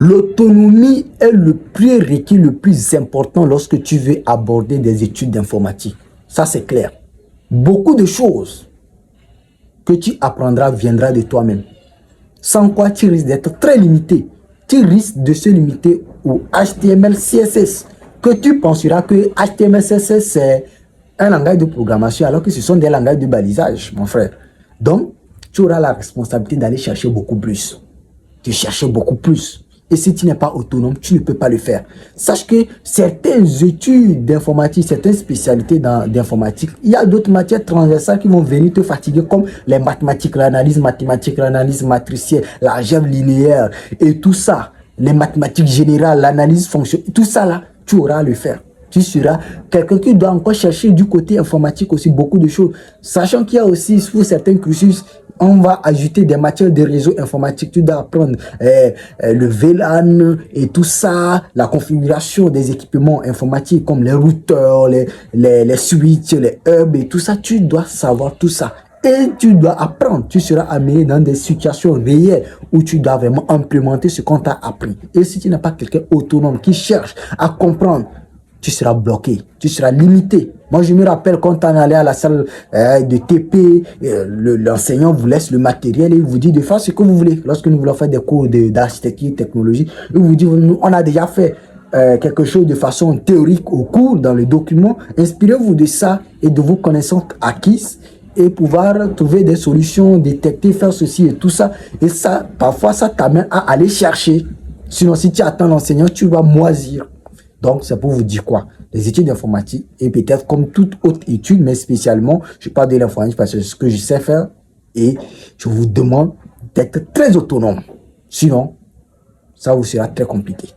L'autonomie est le prérequis le plus important lorsque tu veux aborder des études d'informatique. Ça, c'est clair. Beaucoup de choses que tu apprendras viendra de toi-même. Sans quoi tu risques d'être très limité. Tu risques de se limiter au HTML, CSS. Que tu penseras que HTML, CSS, c'est un langage de programmation alors que ce sont des langages de balisage, mon frère. Donc, tu auras la responsabilité d'aller chercher beaucoup plus. De chercher beaucoup plus. Et si tu n'es pas autonome, tu ne peux pas le faire. Sache que certaines études d'informatique, certaines spécialités d'informatique, il y a d'autres matières transversales qui vont venir te fatiguer comme les mathématiques, l'analyse mathématique, l'analyse matricielle, l'algèbre linéaire et tout ça. Les mathématiques générales, l'analyse fonctionnelle, tout ça là, tu auras à le faire. Tu seras quelqu'un qui doit encore chercher du côté informatique aussi beaucoup de choses. Sachant qu'il y a aussi, pour certains cursus, on va ajouter des matières de réseau informatique. Tu dois apprendre le VLAN et tout ça, la configuration des équipements informatiques comme les routeurs, les switches, les hubs et tout ça. Tu dois savoir tout ça. Et tu dois apprendre. Tu seras amené dans des situations réelles où tu dois vraiment implémenter ce qu'on t'a appris. Et si tu n'as pas quelqu'un autonome qui cherche à comprendre, tu seras bloqué, tu seras limité. Moi, je me rappelle quand on allait à la salle de TP, l'enseignant vous laisse le matériel et il vous dit de faire ce que vous voulez. Lorsque nous voulons faire des cours d'architecture, technologie, il vous dit, on a déjà fait quelque chose de façon théorique au cours, dans le document. Inspirez-vous de ça et de vos connaissances acquises et pouvoir trouver des solutions, détecter, faire ceci et tout ça. Et ça, parfois, ça t'amène à aller chercher. Sinon, si tu attends l'enseignant, tu vas moisir. Donc, c'est pour vous dire quoi? Les études d'informatique, et peut-être comme toute autre étude, mais spécialement, je parle de l'informatique parce que c'est ce que je sais faire et je vous demande d'être très autonome. Sinon, ça vous sera très compliqué.